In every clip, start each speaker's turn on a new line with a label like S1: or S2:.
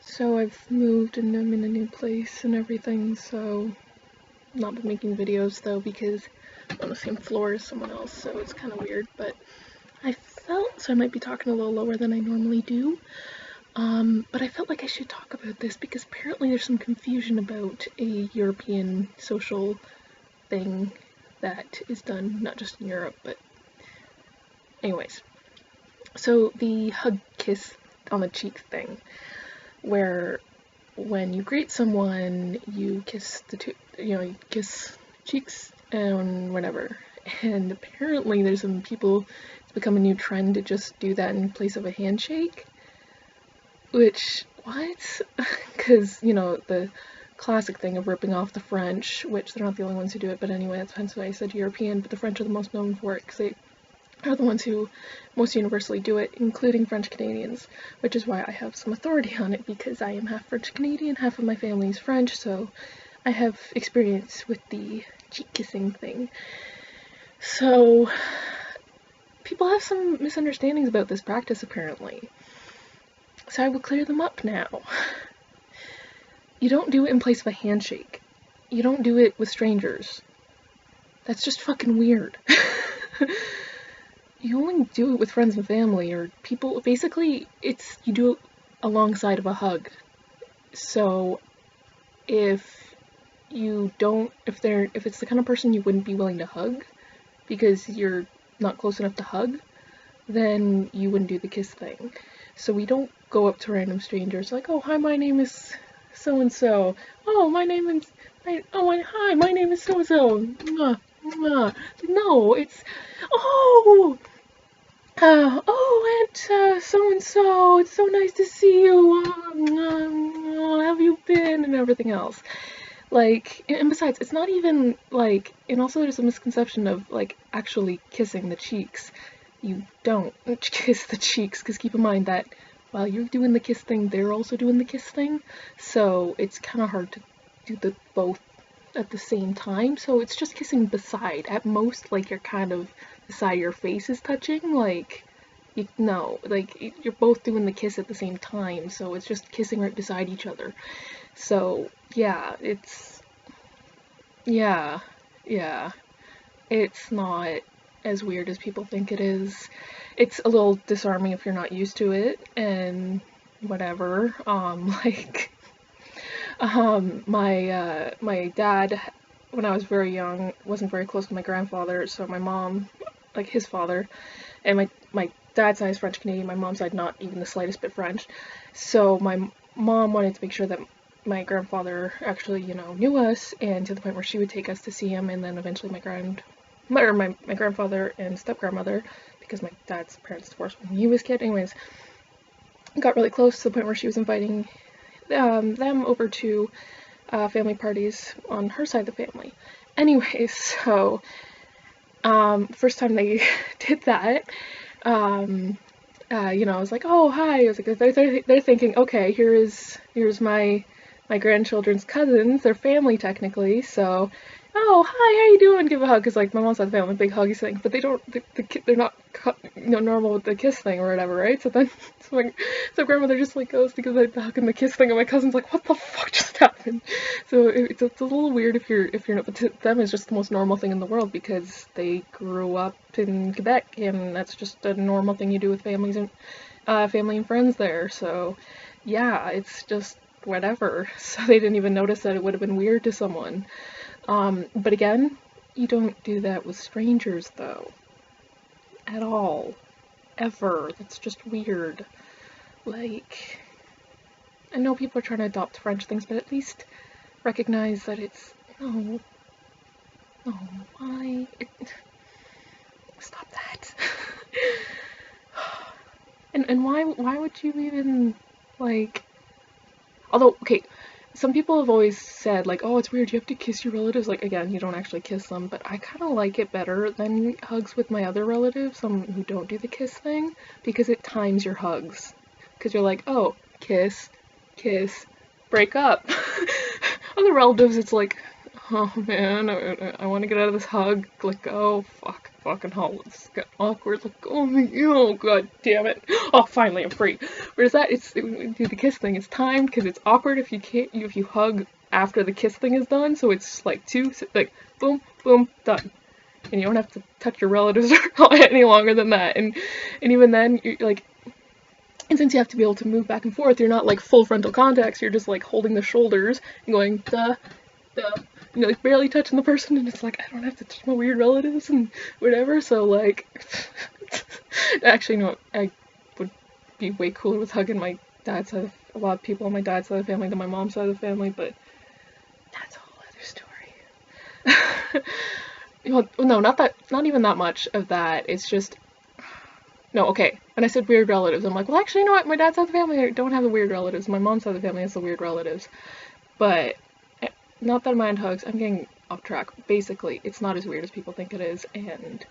S1: So I've moved and I'm in a new place and everything, so not been making videos though because I'm on the same floor as someone else, so it's kind of weird, but I felt, so I might be talking a little lower than I normally do, but I felt like I should talk about this because apparently there's some confusion about a European social thing that is done not just in Europe, but anyways. So the hug kiss on the cheek thing, where when you greet someone, you kiss you kiss cheeks and whatever. And apparently there's some people, it's become a new trend to just do that in place of a handshake. Which, what? Because, the classic thing of ripping off the French, which they're not the only ones who do it, but anyway, that's hence why I said European, but the French are the most known for it, because they are the ones who most universally do it, including French Canadians, which is why I have some authority on it, because I am half French Canadian, half of my family is French, so I have experience with the cheek kissing thing. So, people have some misunderstandings about this practice, apparently. So I will clear them up now. You don't do it in place of a handshake. You don't do it with strangers. That's just fucking weird. You only do it with friends and family or people. Basically, you do it alongside of a hug. So if it's the kind of person you wouldn't be willing to hug because you're not close enough to hug, then you wouldn't do the kiss thing. So we don't go up to random strangers like, oh, hi, my name is so-and-so. Oh, hi, my name is so-and-so. No, it's, Aunt so-and-so, it's so nice to see you. How have you been? And everything else. Like, and besides, it's not even, like, and also there's a misconception of, like, actually kissing the cheeks. You don't kiss the cheeks, because keep in mind that while you're doing the kiss thing, they're also doing the kiss thing, so it's kind of hard to do the both at the same time, so it's just kissing beside. At most, like, you're kind of, the side of your face is touching, like, you're both doing the kiss at the same time, so it's just kissing right beside each other. So, yeah, it's not as weird as people think it is. It's a little disarming if you're not used to it, and whatever. My dad, when I was very young, wasn't very close with my grandfather, so my mom, like his father, and my dad's side is French Canadian, my mom's side not even the slightest bit French, so my mom wanted to make sure that my grandfather actually, knew us, and to the point where she would take us to see him, and then eventually my grandfather and step-grandmother, because my dad's parents divorced when he was a kid, anyways, got really close to the point where she was inviting them over to family parties on her side of the family. Anyways, so, first time they did that, I was like, oh, hi, I was like, they're thinking, okay, here's my grandchildren's cousins, they're family technically, so, oh, hi, how you doing, give a hug, because, like, my mom's side of the family, big huggy thing, but they're not, normal with the kiss thing or whatever, right, so grandmother just, like, goes to give the hug and the kiss thing, and my cousin's like, what the fuck just happened? So it's a little weird if you're not, but to them it's just the most normal thing in the world, because they grew up in Quebec, and that's just a normal thing you do with families and, family and friends there, so, yeah, it's just whatever, so they didn't even notice that it would have been weird to someone. But again, you don't do that with strangers, though. At all. Ever. That's just weird. Like, I know people are trying to adopt French things, but at least recognize that it's, no, why? Stop that. and why would you even, like, although, okay, some people have always said, like, oh, it's weird, you have to kiss your relatives. Like, again, you don't actually kiss them, but I kind of like it better than hugs with my other relatives, some who don't do the kiss thing, because it times your hugs. Because you're like, oh, kiss, break up. Other relatives, it's like, oh man, I want to get out of this hug, let go, fuck. fucking hell, it's got awkward, like, oh god damn it. Oh, finally, I'm free. Whereas that, when we do the kiss thing, it's timed, because it's awkward if you hug after the kiss thing is done, so it's like like, boom, boom, done. And you don't have to touch your relatives any longer than that, and even then, you're like, and since you have to be able to move back and forth, you're not like full frontal contact, so you're just like holding the shoulders and going, duh, duh, you know, like barely touching the person, and it's like, I don't have to touch my weird relatives and whatever, so like, actually, no, I would be way cooler with hugging my dad's side of, a lot of people on my dad's side of the family than my mom's side of the family, but that's a whole other story. Well, no, not even that much of that, it's just, no, okay, when I said weird relatives, I'm like, well, actually, you know what, my dad's side of the family don't have the weird relatives, my mom's side of the family has the weird relatives, but not that I mind hugs, I'm getting off track. Basically, it's not as weird as people think it is, and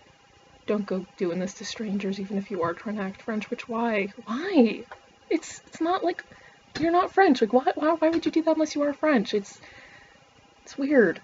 S1: don't go doing this to strangers, even if you are trying to act French, which, why? Why? It's not like, you're not French, like, why would you do that unless you are French? It's weird.